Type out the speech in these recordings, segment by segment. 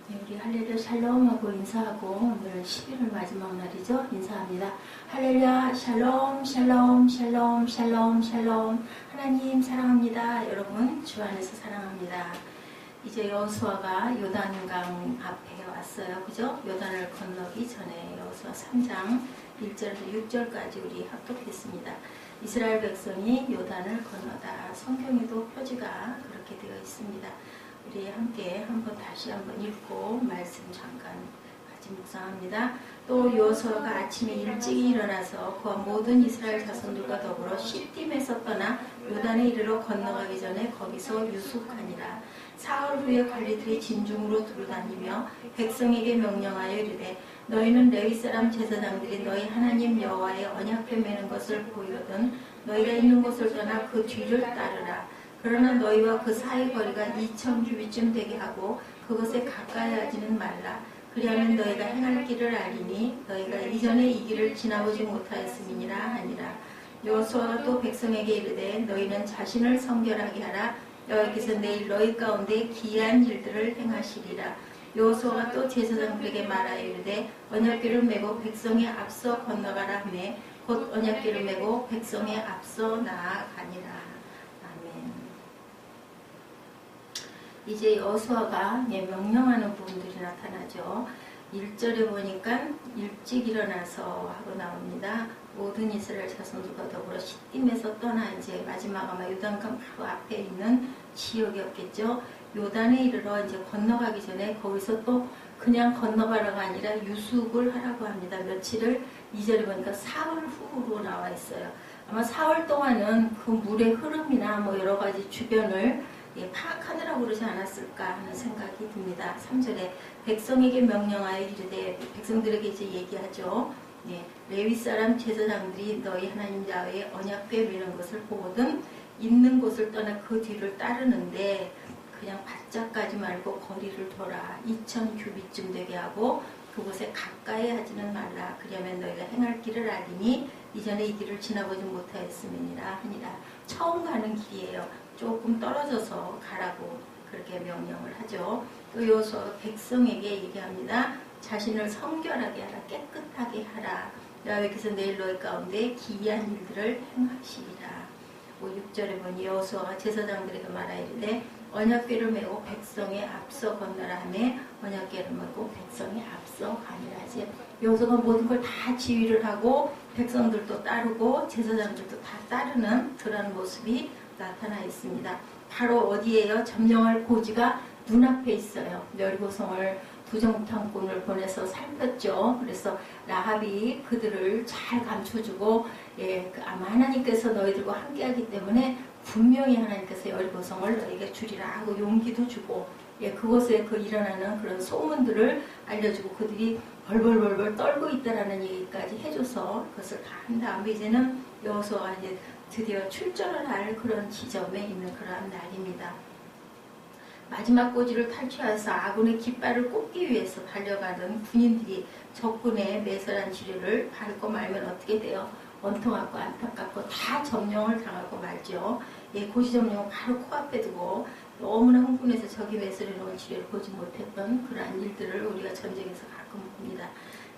네, 우리 할렐루야 샬롬하고 인사하고 오늘 11월 마지막 날이죠. 인사합니다. 할렐루야 샬롬 샬롬 샬롬 샬롬 샬롬. 하나님 사랑합니다. 여러분 주 안에서 사랑합니다. 이제 여호수아가 요단강 앞에 왔어요. 그죠? 요단을 건너기 전에 여호수아 3장 1절에서 6절까지 우리 합독했습니다. 이스라엘 백성이 요단을 건너다. 성경에도 표지가 그렇게 되어 있습니다. 우리 함께 다시 한번 읽고 말씀 잠깐 같이 묵상합니다. 또 여호수아가 아침에 일찍 일어나서 그와 모든 이스라엘 자손들과 더불어 시딤에서 떠나 요단에 이르러 건너가기 전에 거기서 유숙하니라. 사흘 후에 관리들이 진중으로 두루다니며 백성에게 명령하여 이르되 너희는 레위 사람 제사장들이 너희 하나님 여호와의 언약궤 매는 것을 보이거든 너희가 있는 곳을 떠나 그 뒤를 따르라. 그러나 너희와 그 사이 거리가 2000규빗쯤 되게 하고 그것에 가까이 하지는 말라. 그리하면 너희가 행할 길을 알리니 너희가 이전에 이 길을 지나보지 못하였음이니라 하니라. 여호수아가 또 백성에게 이르되 너희는 자신을 성결하게 하라. 여호와께서 내일 너희 가운데 기이한 일들을 행하시리라. 여호수아가 또 제사장들에게 말하여 이르되 언약궤를 메고 백성에 앞서 건너가라 하매 곧 언약궤를 메고 백성에 앞서 나아가니라. 이제 여호수아가 명령하는 부분들이 나타나죠. 1절에 보니까 일찍 일어나서 하고 나옵니다. 모든 이스라엘 자손들과 더불어 시딤에서 떠나 이제 마지막 아마 요단강 바로 앞에 있는 지역이었겠죠. 요단에 이르러 이제 건너가기 전에 거기서 또 그냥 건너가라가 아니라 유숙을 하라고 합니다. 며칠을 2절에 보니까 사흘 후로 나와 있어요. 아마 사흘 동안은 그 물의 흐름이나 뭐 여러 가지 주변을 파악하느라고 그러지 않았을까 하는 생각이 듭니다. 3절에 백성에게 명령하여 이르되 백성들에게 이제 얘기하죠. 레위 사람 제사장들이 너희 하나님 야훼의 언약궤 매는 것을 보거든 있는 곳을 떠나 그 뒤를 따르는데 그냥 바짝 가지 말고 거리를 돌아 2000규빗쯤 되게 하고 그곳에 가까이 하지는 말라. 그러면 너희가 행할 길을 알리니 이전에 이 길을 지나보지 못하였음이니라 하니라. 처음 가는 길이에요. 조금 떨어져서 가라고 그렇게 명령을 하죠. 또 여호수아가 백성에게 얘기합니다. 자신을 성결하게 하라. 깨끗하게 하라. 여호와께서 내일 너희 가운데 기이한 일들을 행하시리라. 6절에 보니 여호수아가 제사장들에게 말하여 이르되 언약궤를 메고 백성에 앞서 건너라 하매 언약궤를 메고 백성에 앞서 가니라. 이제 여호수아가 모든 걸 다 지휘를 하고 백성들도 따르고 제사장들도 다 따르는 그런 모습이 나타나 있습니다. 바로 어디에요? 점령할 고지가 눈앞에 있어요. 여리고성을 부정탐꾼을 보내서 살폈죠. 그래서 라합이 그들을 잘 감춰주고 아마 하나님께서 너희들과 함께하기 때문에 분명히 하나님께서 여리고성을 너희에게 주리라 하고 용기도 주고 그곳에 일어나는 그런 소문들을 알려주고 그들이 벌벌벌벌 떨고 있다라는 얘기까지 해줘서 그것을 다 한 다음에 이제는 여호수아가 이제 드디어 출전을 할 그런 지점에 있는 그러한 날입니다. 마지막 고지를 탈취해서 아군의 깃발을 꽂기 위해서 달려가는 군인들이 적군의 매설한 지류를 밟고 말면 어떻게 돼요? 원통하고 안타깝고 다 점령을 당하고 말죠. 고지 점령을 바로 코앞에 두고 너무나 흥분해서 적이 매설해 놓은 지뢰를 보지 못했던 그러한 일들을 우리가 전쟁에서 가끔 봅니다.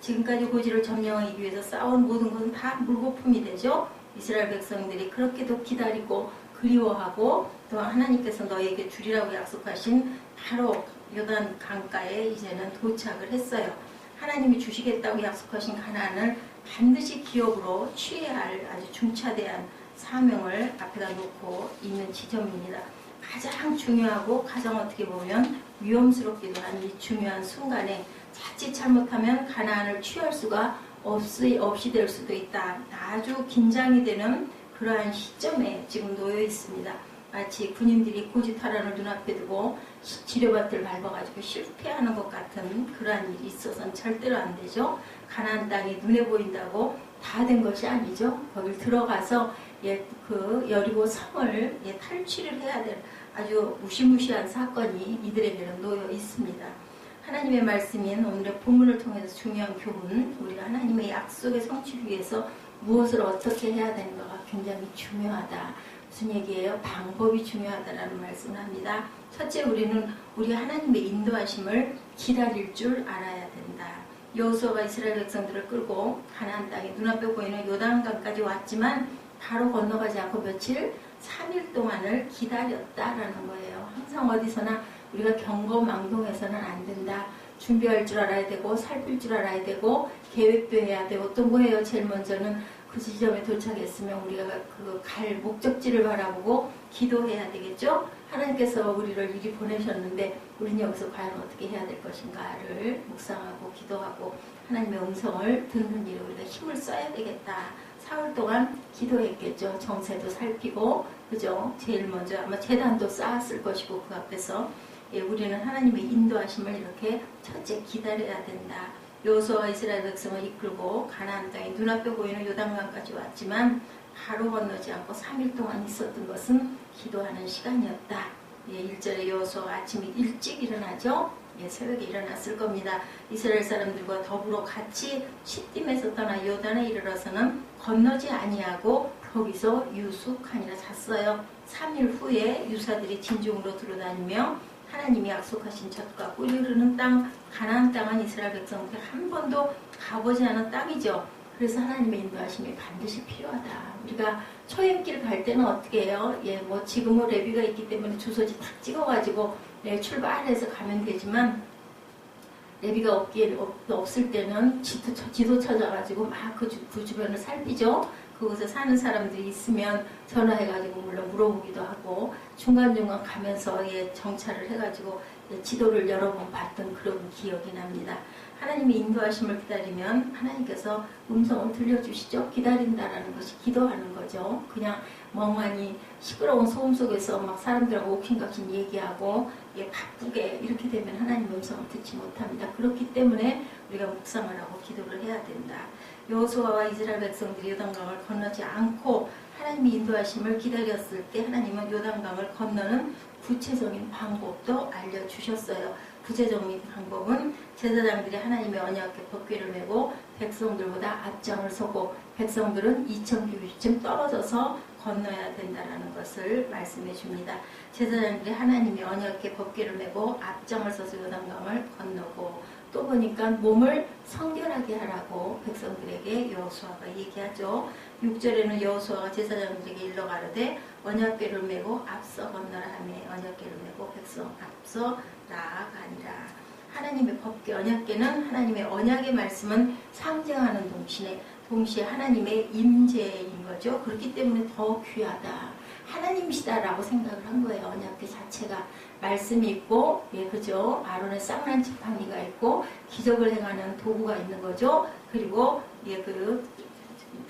지금까지 고지를 점령하기 위해서 싸운 모든 것은 다 물거품이 되죠. 이스라엘 백성들이 그렇게도 기다리고 그리워하고 또 하나님께서 너에게 주리라고 약속하신 바로 요단 강가에 이제는 도착을 했어요. 하나님이 주시겠다고 약속하신 가나안을 반드시 기업으로 취해야 할 아주 중차대한 사명을 앞에다 놓고 있는 지점입니다. 가장 중요하고 가장 어떻게 보면 위험스럽기도 한 이 중요한 순간에 자칫 잘못하면 가나안을 취할 수가 없이 될 수도 있다. 아주 긴장이 되는 그러한 시점에 지금 놓여 있습니다. 마치 군인들이 고지 탈환을 눈앞에 두고 지뢰밭을 밟아가지고 실패하는 것 같은 그러한 일이 있어서는 절대로 안 되죠. 가나안 땅이 눈에 보인다고 다 된 것이 아니죠. 거길 들어가서 그 여리고 성을 탈취를 해야 될 아주 무시무시한 사건이 이들에게는 놓여 있습니다. 하나님의 말씀인 오늘의 본문을 통해서 중요한 교훈, 우리가 하나님의 약속의 성취를 위해서 무엇을 어떻게 해야 되는가가 굉장히 중요하다. 무슨 얘기예요? 방법이 중요하다라는 말씀을 합니다. 첫째, 우리는 우리 하나님의 인도하심을 기다릴 줄 알아야 된다. 여호수아가 이스라엘 백성들을 끌고 가나안 땅에 눈앞에 보이는 요단강까지 왔지만 바로 건너가지 않고 며칠? 3일 동안을 기다렸다라는 거예요. 항상 어디서나 우리가 경거망동해서는 안 된다. 준비할 줄 알아야 되고 살필 줄 알아야 되고 계획도 해야 되고 또 뭐예요? 제일 먼저는 그 지점에 도착했으면 우리가 그 갈 목적지를 바라보고 기도해야 되겠죠? 하나님께서 우리를 이리 보내셨는데 우리는 여기서 과연 어떻게 해야 될 것인가를 묵상하고 기도하고 하나님의 음성을 듣는 일에 우리가 힘을 써야 되겠다. 4월 동안 기도했겠죠. 정세도 살피고, 그죠? 제일 먼저 아마 제단도 쌓았을 것이고 그 앞에서 우리는 하나님의 인도하심을 이렇게 첫째 기다려야 된다. 여호수아가 이스라엘 백성을 이끌고 가나안 땅에 눈앞에 보이는 요단강까지 왔지만 바로 건너지 않고 3일 동안 있었던 것은 기도하는 시간이었다. 1절에 여호수아가 아침에 일찍 일어나죠. 새벽에 일어났을 겁니다. 이스라엘 사람들과 더불어 같이 시딤에서 떠나 요단에 이르러서는 건너지 아니하고 거기서 유숙하니라 잤어요. 3일 후에 유사들이 진중으로 들어다니며 하나님이 약속하신 젖과 꿀이 흐르는 땅 가나안 땅은 이스라엘 백성들이 한 번도 가보지 않은 땅이죠. 그래서 하나님의 인도하심이 반드시 필요하다. 우리가 초행길 갈 때는 어떻게 해요? 뭐 지금은 레비가 있기 때문에 주소지 딱 찍어가지고 출발해서 가면 되지만 레비가 없을 때는 지도 찾아가지고 막 그 주변을 살피죠. 그곳에 사는 사람들이 있으면 전화해가지고 물론 물어보기도 하고 중간중간 가면서 정찰을 해가지고 지도를 여러 번 봤던 그런 기억이 납니다. 하나님의 인도하심을 기다리면 하나님께서 음성을 들려주시죠. 기다린다라는 것이 기도하는 거죠. 그냥 멍하니 시끄러운 소음 속에서 막 사람들하고 옥신각신 얘기하고 바쁘게 이렇게 되면 하나님의 음성을 듣지 못합니다. 그렇기 때문에 우리가 묵상을 하고 기도를 해야 된다. 여호수아와 이스라엘 백성들이 요단강을 건너지 않고 하나님이 인도하심을 기다렸을 때 하나님은 요단강을 건너는 구체적인 방법도 알려주셨어요. 구체적인 방법은 제사장들이 하나님의 언약궤 법궤를 메고 백성들보다 앞장을 서고 백성들은 2000규빗쯤 떨어져서 건너야 된다는 것을 말씀해 줍니다. 제사장들이 하나님의 언약궤 법궤를 메고 앞장을 서서 요단강을 건너고 또 보니까 몸을 성결하게 하라고 백성들에게 여호수아가 얘기하죠. 6절에는 여호수아가 제사장들에게 일러 가로되 언약궤를 메고 앞서 건너라 하며 언약궤를 메고 백성 앞서 나아가니라. 하나님의 법궤 언약궤는 하나님의 언약의 말씀은 상징하는 동시에 하나님의 임재인 거죠. 그렇기 때문에 더 귀하다. 하나님이시다라고 생각을 한 거예요. 언약궤 자체가 말씀이 있고, 그죠? 아론의 쌍난 지팡이가 있고 기적을 행하는 도구가 있는 거죠. 그리고 그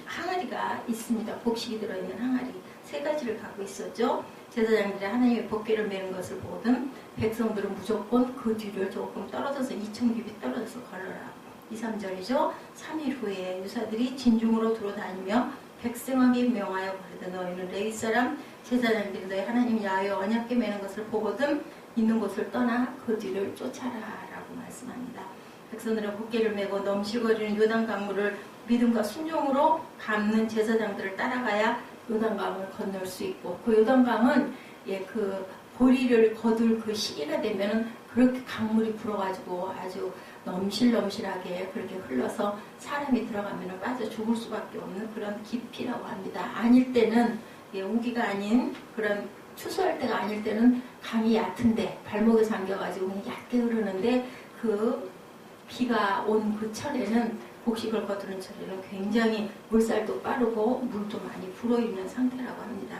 항아리가 있습니다. 복식이 들어있는 항아리 3가지를 갖고 있었죠. 제사장들이 하나님의 법궤를 메는 것을 보거든 백성들은 무조건 그 뒤를 조금 떨어져서 2000규빗 떨어져서 걸어라. 2, 3절이죠. 3일 후에 유사들이 진중으로 들어다니며 백성에게 명하여 그러되 너희는 레위 사람 제사장들이 너희 하나님 야훼 언약궤 메는 것을 보거든 있는 곳을 떠나 그 뒤를 쫓아라 라고 말씀합니다. 백성들은 법궤를 메고 넘실거리는 요단 강물을 믿음과 순종으로 밟는 제사장들을 따라가야 요단강을 건널 수 있고 그 요단강은 그 보리를 거둘 그 시기가 되면은 그렇게 강물이 불어가지고 아주 넘실넘실하게 그렇게 흘러서 사람이 들어가면은 빠져 죽을 수밖에 없는 그런 깊이라고 합니다. 아닐 때는 우기가 아닌 그런 추수할 때가 아닐 때는 강이 얕은데 발목에 잠겨가지고 그냥 얕게 흐르는데 그 비가 온 그 철에는 곡식을 거두는 철에는 굉장히 물살도 빠르고 물도 많이 불어있는 상태라고 합니다.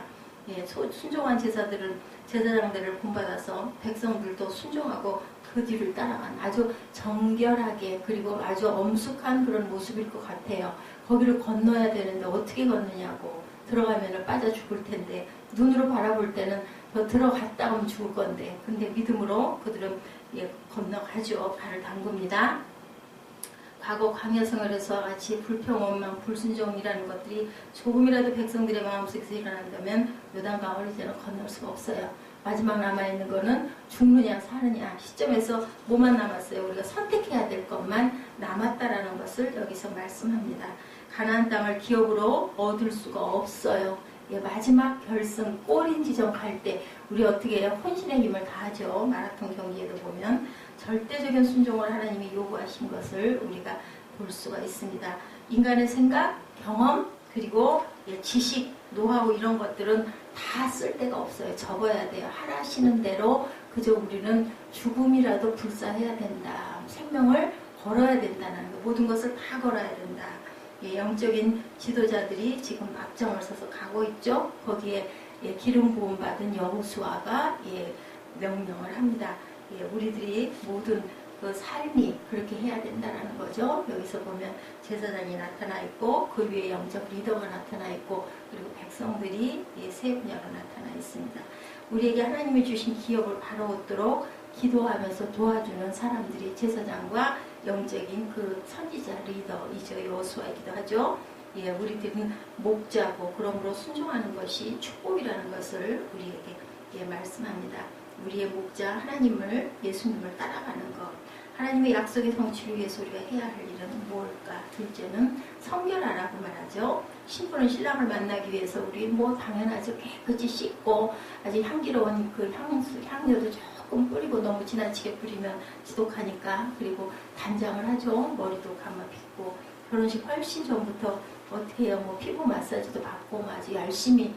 순종한 제사장들을 본받아서 백성들도 순종하고 그 뒤를 따라간 아주 정결하게 그리고 아주 엄숙한 그런 모습일 것 같아요. 거기를 건너야 되는데 어떻게 건너냐고 들어가면 빠져 죽을 텐데 눈으로 바라볼 때는 더 들어갔다 오면 죽을 건데 근데 믿음으로 그들은 건너가죠. 발을 담굽니다. 과거 광야생활에서 같이 불평, 원망, 불순종이라는 것들이 조금이라도 백성들의 마음속에서 일어난다면 요단강을 이제는 건널 수가 없어요. 마지막 남아있는 거는 죽느냐 사느냐 시점에서 뭐만 남았어요. 우리가 선택해야 될 것만 남았다라는 것을 여기서 말씀합니다. 가나안 땅을 기업으로 얻을 수가 없어요. 예, 마지막 결승 골인 지점 갈 때 우리 어떻게 해요? 혼신의 힘을 다하죠. 마라톤 경기에도 보면 절대적인 순종을 하나님이 요구하신 것을 우리가 볼 수가 있습니다. 인간의 생각, 경험, 그리고 예, 지식, 노하우 이런 것들은 다 쓸 데가 없어요. 접어야 돼요. 하라시는 대로 그저 우리는 죽음이라도 불사해야 된다. 생명을 걸어야 된다는 거. 모든 것을 다 걸어야 된다. 예, 영적인 지도자들이 지금 앞장을 서서 가고 있죠. 거기에 예, 기름 부음 받은 여호수아가 예, 명령을 합니다. 예, 우리들이 모든 그 삶이 그렇게 해야 된다는 거죠. 여기서 보면 제사장이 나타나 있고 그 위에 영적 리더가 나타나 있고 그리고 백성들이 예, 세 분야로 나타나 있습니다. 우리에게 하나님이 주신 기업을 바로잡도록 기도하면서 도와주는 사람들이 제사장과 영적인 그 선지자 리더이죠. 여호수아이기도 하죠. 예, 우리들은 목자고 그러므로 순종하는 것이 축복이라는 것을 우리에게 예, 말씀합니다. 우리의 목자 하나님을 예수님을 따라가는 것. 하나님의 약속의 성취를 위해서 우리가 해야 할 일은 뭘까? 둘째는 성결하라고 말하죠. 신부는 신랑을 만나기 위해서 우리 뭐 당연하죠. 깨끗이 씻고 아주 향기로운 그 향료도 조금 뿌리고 너무 지나치게 뿌리면 지독하니까 그리고 단장을 하죠. 머리도 감아 빗고 결혼식 훨씬 전부터 어떻게 해요? 뭐 피부 마사지도 받고 아주 열심히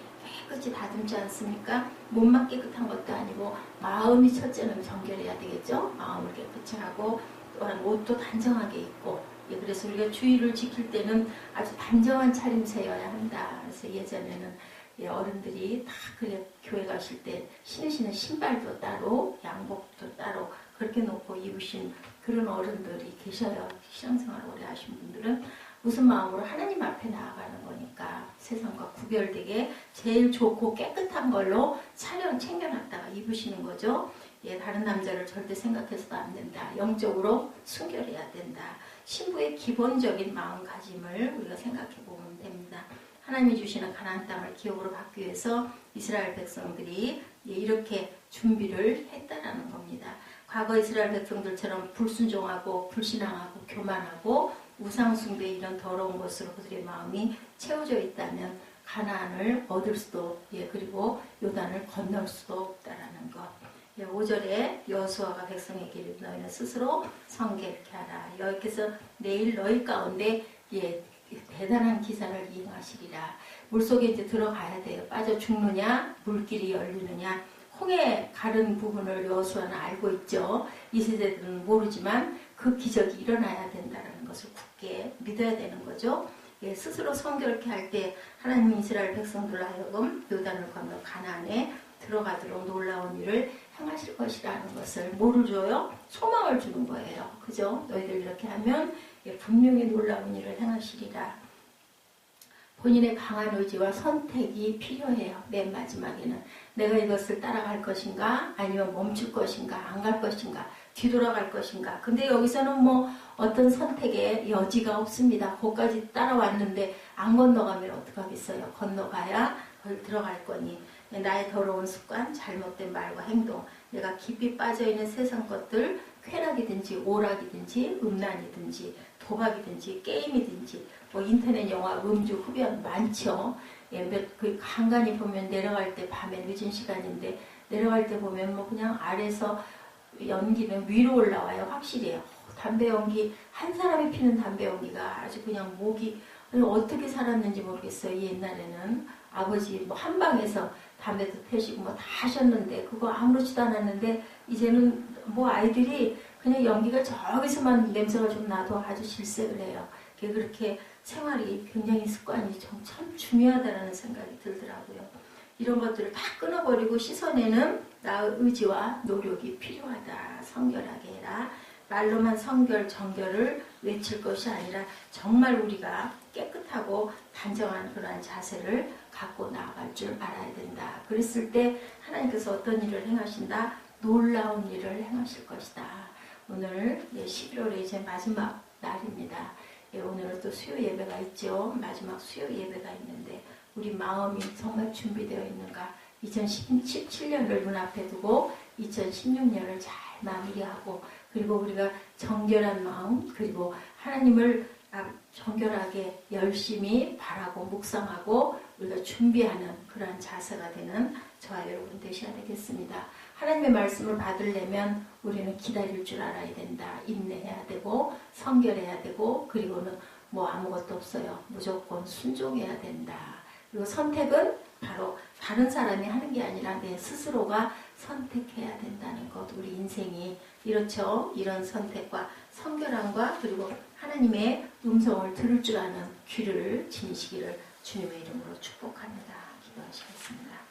깨끗이 다듬지 않습니까? 몸만 깨끗한 것도 아니고 마음이 첫째는 정결해야 되겠죠. 마음을 깨끗이 하고 또한 옷도 단정하게 입고 예, 그래서 우리가 주의를 지킬 때는 아주 단정한 차림새여야 한다. 그래서 예전에는 예, 어른들이 다 그래 교회 가실 때 신으시는 신발도 따로 양복도 따로 그렇게 놓고 입으신 그런 어른들이 계셔요. 신앙생활 오래 하신 분들은 무슨 마음으로 하나님 앞에 나아가는 거니까 세상과 구별되게 제일 좋고 깨끗한 걸로 챙겨놨다가 입으시는 거죠. 예, 다른 남자를 절대 생각해서도 안 된다. 영적으로 순결해야 된다. 신부의 기본적인 마음가짐을 우리가 생각해 보면 됩니다. 하나님이 주시는 가나안 땅을 기업으로 받기 위해서 이스라엘 백성들이 예, 이렇게 준비를 했다라는 겁니다. 과거 이스라엘 백성들처럼 불순종하고 불신앙하고 교만하고 우상숭배 이런 더러운 것으로 그들의 마음이 채워져 있다면 가나안을 얻을 수도 예, 그리고 요단을 건널 수도 없다라는 것. 예, 5절에 여호수아가 백성에게 이르되 너희는 스스로 성결케 하라. 여호와께서 내일 너희 가운데 예, 대단한 기사를 이행하시리라. 물속에 이제 들어가야 돼요. 빠져 죽느냐 물길이 열리느냐. 홍해 가른 부분을 여호수아는 알고 있죠. 이 세대들은 모르지만 그 기적이 일어나야 된다는 것을 굳게 믿어야 되는 거죠. 예, 스스로 성결케 할 때 하나님이 이스라엘 백성들로 하여금 요단을 건너 가나안에 들어가도록 놀라운 일을 행하실 것이라는 것을 뭐를 줘요? 소망을 주는 거예요. 그죠? 너희들 이렇게 하면 예, 분명히 놀라운 일을 행하시리라. 본인의 강한 의지와 선택이 필요해요. 맨 마지막에는 내가 이것을 따라갈 것인가 아니면 멈출 것인가 안 갈 것인가 뒤돌아갈 것인가. 근데 여기서는 뭐 어떤 선택의 여지가 없습니다. 거기까지 따라왔는데 안 건너가면 어떡하겠어요. 건너가야 거기 들어갈 거니. 나의 더러운 습관, 잘못된 말과 행동, 내가 깊이 빠져있는 세상 것들, 쾌락이든지 오락이든지 음란이든지 도박이든지 게임이든지 뭐 인터넷 영화 음주 흡연 많죠. 예, 그 간간히 보면 내려갈 때 밤에 늦은 시간인데 내려갈 때 보면 뭐 그냥 아래서 연기는 위로 올라와요. 확실해요. 담배 연기 한 사람이 피는 담배 연기가 아주 그냥 목이 어떻게 살았는지 모르겠어요. 옛날에는 아버지 뭐 한방에서 담배도 태시고 뭐 다 하셨는데 그거 아무렇지도 않았는데 이제는 뭐 아이들이 그냥 연기가 저기서만 냄새가 좀 나도 아주 질색을 해요. 그렇게 생활이 굉장히 습관이 참 중요하다는 생각이 들더라고요. 이런 것들을 다 끊어버리고 시선에는 나의 의지와 노력이 필요하다. 성결하게 해라. 말로만 성결, 정결을 외칠 것이 아니라 정말 우리가 깨끗하고 단정한 그러한 자세를 갖고 나아갈 줄 알아야 된다. 그랬을 때 하나님께서 어떤 일을 행하신다? 놀라운 일을 행하실 것이다. 오늘 11월의 이제 마지막 날입니다. 오늘은 또 수요 예배가 있죠. 마지막 수요 예배가 있는데 우리 마음이 정말 준비되어 있는가? 2017년을 눈앞에 두고 2016년을 잘 마무리하고 그리고 우리가 정결한 마음 그리고 하나님을 정결하게 열심히 바라고 묵상하고 우리가 준비하는 그러한 자세가 되는 저와 여러분 되셔야 되겠습니다. 하나님의 말씀을 받으려면 우리는 기다릴 줄 알아야 된다. 인내해야 되고 성결해야 되고 그리고는 뭐 아무것도 없어요. 무조건 순종해야 된다. 그리고 선택은 바로 다른 사람이 하는 게 아니라 내 스스로가 선택해야 된다는 것. 우리 인생이 이렇죠. 이런 선택과 성결함과 그리고 하나님의 음성을 들을 줄 아는 귀를 지니시기를 주님의 이름으로 축복합니다. 기도하시겠습니다.